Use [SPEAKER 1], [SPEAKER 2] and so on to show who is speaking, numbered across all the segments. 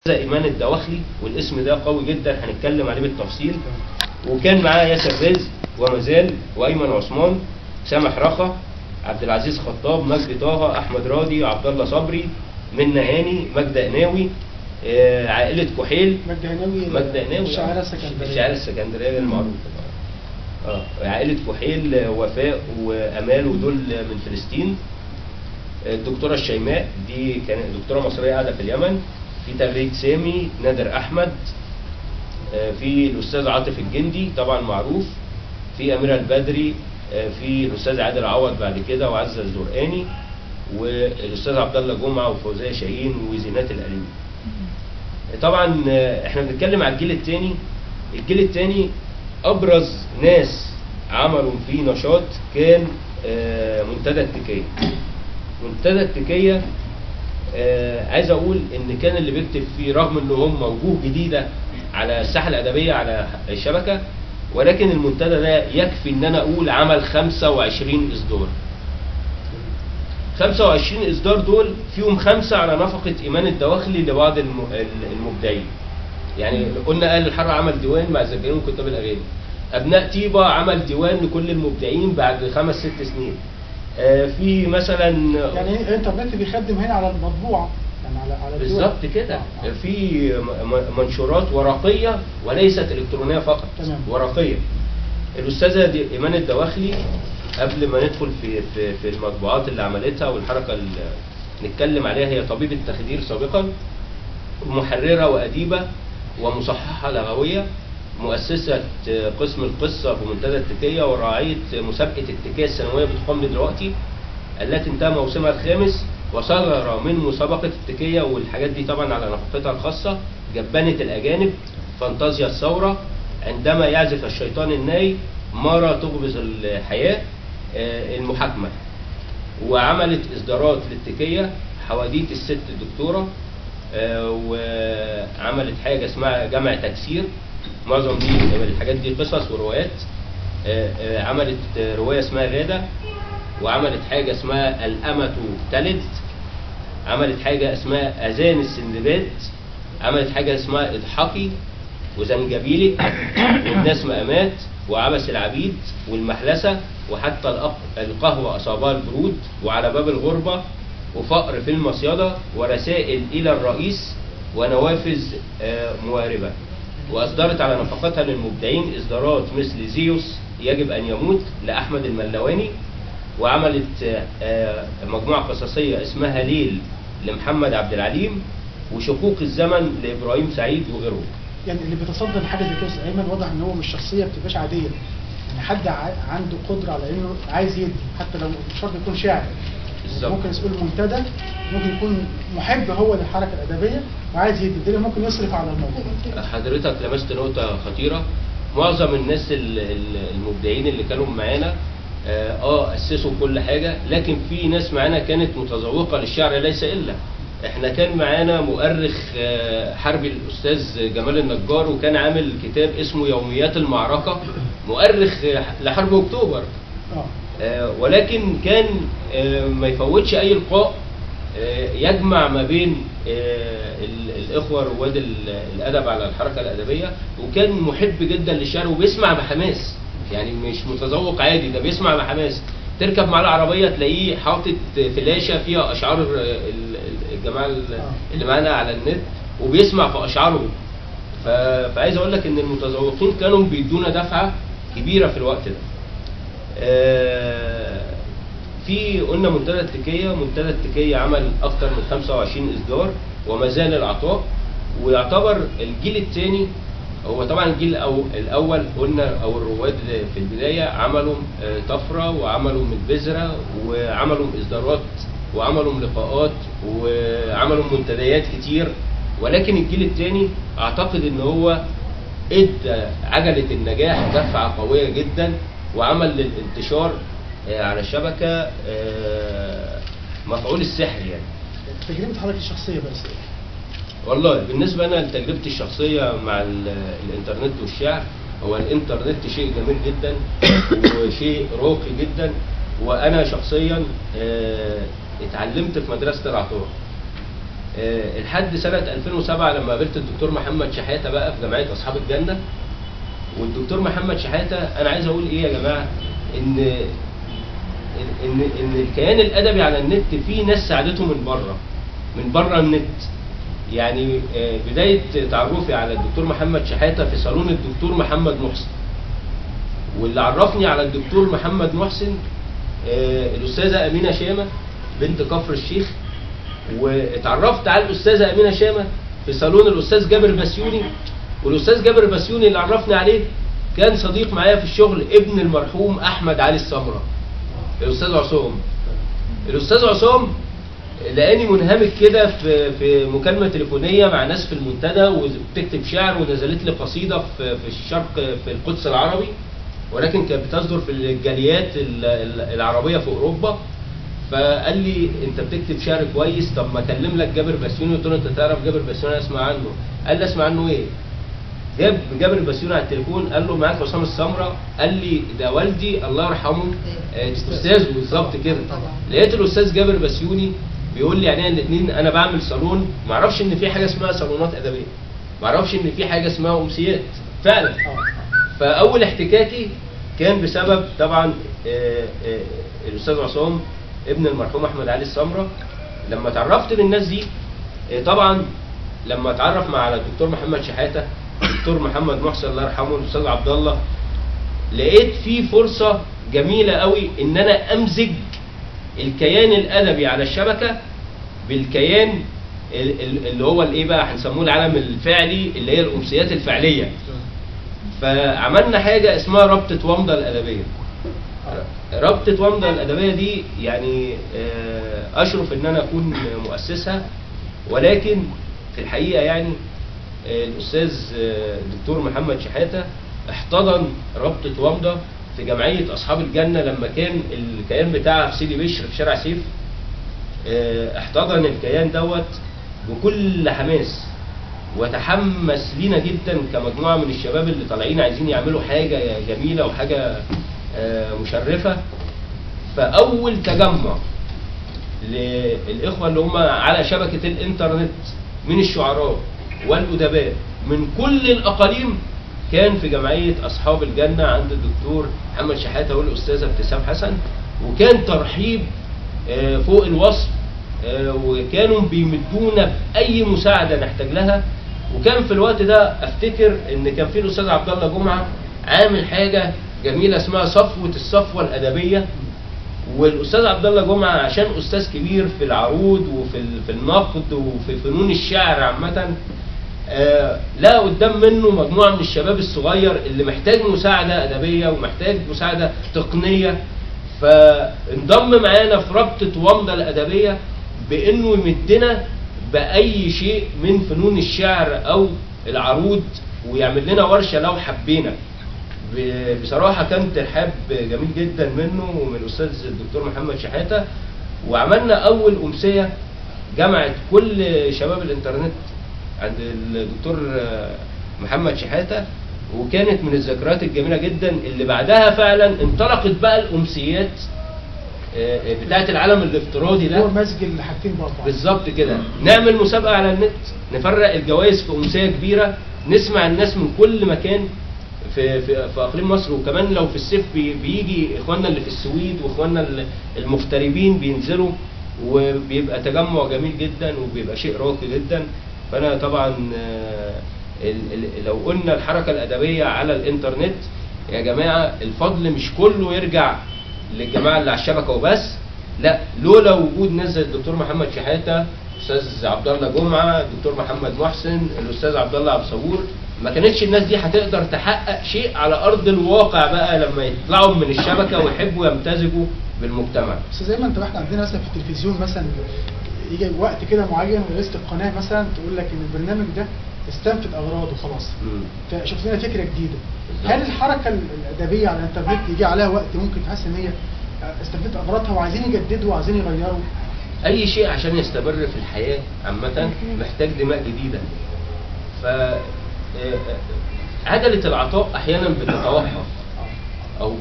[SPEAKER 1] إيمان الدواخلي، والاسم ده قوي جدا هنتكلم عليه بالتفصيل. وكان معاه ياسر رزق ومازال وأيمن عثمان، سامح رخا، عبد العزيز خطاب، مجدي طه، أحمد راضي، عبد الله صبري، منى هاني، مجدي قناوي، عائلة كحيل. مجدي قناوي الشاعرة السكندرية المعروفة. عائلة كحيل، وفاء وأمال، ودول من فلسطين. الدكتورة الشيماء دي كانت دكتورة مصرية قاعدة في اليمن. في تغريد سامي، نادر أحمد، في الأستاذ عاطف الجندي طبعا معروف، في أميرة البدري، في الأستاذ عادل عوض بعد كده، وعزة الزرقاني، والأستاذ عبد الله جمعة، وفوزية شاهين، وزينات الأليمي. طبعا احنا بنتكلم على الجيل الثاني. الجيل الثاني أبرز ناس عملوا فيه نشاط كان منتدى التكية. منتدى التكية عايز اقول ان كان اللي بيكتب فيه، رغم ان هم وجوه جديده على الساحه الادبيه على الشبكه، ولكن المنتدى ده يكفي ان انا اقول عمل 25 اصدار. 25 اصدار دول فيهم 5 على نفقه ايمان الدواخلي لبعض المبدعين. يعني قلنا آل الحرة عمل ديوان مع الزكريين وكتاب الاغاني. ابناء طيبه عمل ديوان لكل المبدعين بعد 5-6 سنين. في مثلا
[SPEAKER 2] يعني الانترنت بيخدم هنا على المطبوعه، يعني على
[SPEAKER 1] بالظبط كده. في منشورات ورقيه وليست الكترونيه فقط.
[SPEAKER 2] تمام.
[SPEAKER 1] ورقيه. الاستاذه ايمان الدواخلي قبل ما ندخل في المطبوعات اللي عملتها والحركه اللي نتكلم عليها، هي طبيبه تخدير سابقا، محرره واديبه ومصححه لغويه، مؤسسة قسم القصة في منتدى التكية، وراعية مسابقة التكية السنوية بتقام دلوقتي التي انتهى موسمها الخامس، وصغر من مسابقة التكية والحاجات دي طبعا على نفقتها الخاصة. جبنت الأجانب، فانتازيا الثورة، عندما يعزف الشيطان الناي، مارا تغبز الحياة، المحاكمة. وعملت إصدارات للتكية، حواديت الست الدكتورة، وعملت حاجة اسمها جمع تكسير. معظم دي الحاجات دي قصص وروايات. عملت رواية اسمها غادة، وعملت حاجة اسمها الأمة تلد، عملت حاجة اسمها أذان السندباد، عملت حاجة اسمها اضحكي وزنجبيلك والناس مقامات وعبس العبيد والمحلسة، وحتى القهوة أصابها البرود، وعلى باب الغربة، وفقر في المصيدة، ورسائل إلى الرئيس، ونوافذ مواربة. وأصدرت على نفقتها للمبدعين إصدارات مثل زيوس يجب أن يموت لأحمد الملواني، وعملت مجموعة قصصية اسمها ليل لمحمد عبد العليم، وشقوق الزمن لإبراهيم سعيد وغيره.
[SPEAKER 2] يعني اللي بيتصدر لحاجة زي كده أيمن واضح إن هو مش شخصية بتبقاش عادية، يعني حد عنده قدرة على إنه عايز يدي، حتى لو مش شرط يكون شاعر. ممكن يسأل منتدى، ممكن يكون محب هو للحركة الأدبية وعايز يدي، ده ممكن يصرف على الموضوع.
[SPEAKER 1] حضرتك لمست نقطة خطيرة. معظم الناس المبدعين اللي كانوا معانا أسسوا كل حاجة، لكن في ناس معانا كانت متذوقة للشعر ليس إلا. احنا كان معانا مؤرخ حربي الأستاذ جمال النجار، وكان عامل كتاب اسمه يوميات المعركة، مؤرخ لحرب أكتوبر. ولكن كان ما يفوتش أي لقاء يجمع ما بين الإخوة رواد الأدب على الحركة الأدبية، وكان محب جدا للشعر وبيسمع بحماس، يعني مش متذوق عادي، ده بيسمع بحماس. تركب مع العربية تلاقيه حاطط فلاشة فيها أشعار الجماعة اللي معانا على النت، وبيسمع في أشعارهم. فعايز أقول لك إن المتذوقين كانوا بيدونا دفعة كبيرة في الوقت ده. في قلنا منتدى التكية. منتدى التكية عمل أكثر من 25 إصدار وما زال العطاء، ويعتبر الجيل الثاني. هو طبعا الجيل الأول قلنا أو الرواد في البداية عملوا طفرة، وعملوا من بذرة، وعملوا إصدارات، وعملوا لقاءات، وعملوا منتديات كتير. ولكن الجيل الثاني أعتقد إن هو ادى عجلة النجاح دفعة قوية جدا، وعمل للانتشار على الشبكة مفعول السحر. يعني
[SPEAKER 2] تجربة حضرتك الشخصية بس؟
[SPEAKER 1] والله بالنسبة أنا لتجربتي الشخصية مع الإنترنت والشعر، هو الإنترنت شيء جميل جدا وشيء راقي جدا. وأنا شخصيا اتعلمت في مدرسة العطاء، لحد سنه 2007 لما قابلت الدكتور محمد شحاته بقى في جمعيه اصحاب الجنه. والدكتور محمد شحاته انا عايز اقول ايه يا جماعه، ان الكيان الادبي على النت في ناس ساعدته من بره النت. يعني بدايه تعرفي على الدكتور محمد شحاته في صالون الدكتور محمد محسن، واللي عرفني على الدكتور محمد محسن الاستاذه امينه شامه بنت كفر الشيخ، واتعرفت على الاستاذه امينه شامه في صالون الاستاذ جابر بسيوني. والاستاذ جابر بسيوني اللي عرفني عليه كان صديق معايا في الشغل ابن المرحوم احمد علي السمره، الاستاذ عصام. الاستاذ عصام لقاني منهمك كده في مكالمه تليفونيه مع ناس في المنتدى وبتكتب شعر، ونزلت لي قصيده في الشرق في القدس العربي، ولكن كانت بتصدر في الجاليات العربيه في اوروبا. فقال لي انت بتكتب شعر كويس، طب ما اكلم لك جابر بسيوني. قلت له انت تعرف جابر بسيوني؟ اسمع عنه. قال لي اسمع عنه ايه؟ جاب جابر بسيوني على التليفون، قال له معاك عصام السمره. قال لي ده والدي الله يرحمه استاذ بالظبط كده. لقيت الاستاذ جابر بسيوني بيقول لي يعني الاثنين انا بعمل صالون، ما اعرفش ان في حاجه اسمها صالونات ادبيه، ما اعرفش ان في حاجه اسمها امسيات فعلا. فاول احتكاكي كان بسبب طبعا الاستاذ عصام ابن المرحوم احمد علي السمره. لما اتعرفت بالناس دي طبعا لما اتعرف مع على الدكتور محمد شحاته، الدكتور محمد محسن الله يرحمه، الاستاذ عبد الله، لقيت في فرصه جميله قوي ان انا امزج الكيان الادبي على الشبكه بالكيان اللي هو الايه بقى هنسموه العالم الفعلي اللي هي الامسيات الفعليه. فعملنا حاجه اسمها رابطه ومضه الادبيه. رابطه ومضه الادبيه دي يعني اشرف ان انا اكون مؤسسها، ولكن في الحقيقه يعني الاستاذ الدكتور محمد شحاته احتضن رابطه ومضه في جمعيه اصحاب الجنه لما كان الكيان بتاعها في سيدي بشر في شارع سيف. احتضن الكيان دوت بكل حماس، وتحمس لينا جدا كمجموعه من الشباب اللي طالعين عايزين يعملوا حاجه جميله وحاجه مشرفه. فاول تجمع للاخوه اللي هم على شبكه الانترنت من الشعراء والادباء من كل الاقاليم كان في جمعيه اصحاب الجنه عند الدكتور محمد شحاته والاستاذه ابتسام حسن، وكان ترحيب فوق الوصف، وكانوا بيمدونا باي مساعده نحتاج لها. وكان في الوقت ده افتكر ان كان في الاستاذ عبد الله جمعه عامل حاجه جميله اسمها صفوه الصفوه الادبيه. والاستاذ عبد الله جمعه عشان استاذ كبير في العروض وفي النقد وفي فنون الشعر عامه، لا قدام منه مجموعه من الشباب الصغير اللي محتاج مساعده ادبيه ومحتاج مساعده تقنيه. فانضم معانا في رابطه ومضه الادبيه بانه يمدنا باي شيء من فنون الشعر او العروض ويعمل لنا ورشه لو حبينا. بصراحه كان ترحاب جميل جدا منه ومن الاستاذ الدكتور محمد شحاته. وعملنا اول امسيه جمعت كل شباب الانترنت عند الدكتور محمد شحاته، وكانت من الذكريات الجميله جدا اللي بعدها فعلا انطلقت بقى الامسيات بتاعت العالم الافتراضي ده.
[SPEAKER 2] هو مزج الحاجتين ببعض
[SPEAKER 1] بالظبط كده. نعمل مسابقه على النت، نفرق الجوائز في امسيه كبيره، نسمع الناس من كل مكان في اقليم مصر. وكمان لو في الصيف بيجي اخواننا اللي في السويد واخواننا المغتربين بينزلوا، وبيبقى تجمع جميل جدا وبيبقى شيء راقي جدا. فانا طبعا لو قلنا الحركه الادبيه على الانترنت يا جماعه الفضل مش كله يرجع للجماعه اللي على الشبكه وبس، لا، لولا وجود ناس زي الدكتور محمد شحاته، الاستاذ عبد الله جمعه، الدكتور محمد محسن، الاستاذ عبد الله عبد الصبور، ما كانتش الناس دي هتقدر تحقق شيء على ارض الواقع بقى لما يطلعوا من الشبكه ويحبوا يمتزجوا بالمجتمع.
[SPEAKER 2] بس زي ما انت احنا عندنا مثلا في التلفزيون مثلا يجي وقت كده معين ورئيسه القناه مثلا تقول لك ان البرنامج ده استنفد اغراضه خلاص، فشوف لنا فكره جديده. هل الحركه الادبيه على الانترنت يجي عليها وقت ممكن تحس ان هي استنفدت اغراضها وعايزين يجددوا وعايزين يغيروا؟
[SPEAKER 1] اي شيء عشان يستمر في الحياه عامه محتاج دماء جديده. ف عجله العطاء احيانا بتتوقف او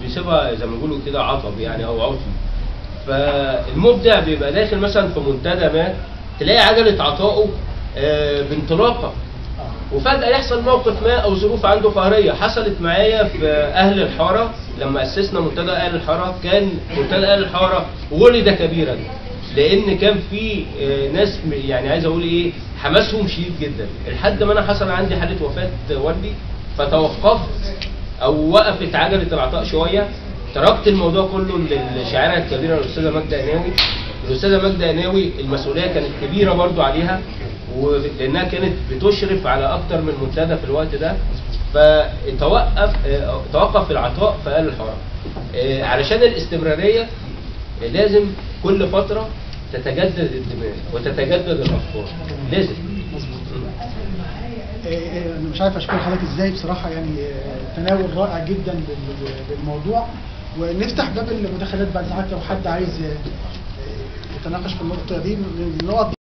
[SPEAKER 1] بيسيبها زي ما بيقولوا كده عطب يعني او عطل. فالمبدع بيبقى داخل مثلا في منتدى ما تلاقي عجله عطائه بانطلاقه، وفجأة يحصل موقف ما أو ظروف عنده قهرية. حصلت معايا في أهل الحارة لما أسسنا منتدى أهل الحارة. كان منتدى أهل الحارة ولد كبيرا، لأن كان في ناس يعني عايز أقول إيه حماسهم شديد جدا، لحد ما أنا حصل عندي حالة وفاة والدي، فتوقفت أو وقفت عجلة العطاء شوية. تركت الموضوع كله للشاعرة الكبيرة الأستاذة ماجدة قناوي. الأستاذة ماجدة قناوي المسؤولية كانت كبيرة برضو عليها، ولانها كانت بتشرف على اكتر من منتدى في الوقت ده، فتوقف العطاء في اهل الحاره. علشان الاستمراريه لازم كل فتره تتجدد الدماء وتتجدد الافكار، لازم.
[SPEAKER 2] انا مش عارف اشكر حضرتك ازاي بصراحه، يعني تناول رائع جدا للموضوع. ونفتح باب المداخلات بعد ساعات لو حد عايز يتناقش في النقطه دي. النقط دي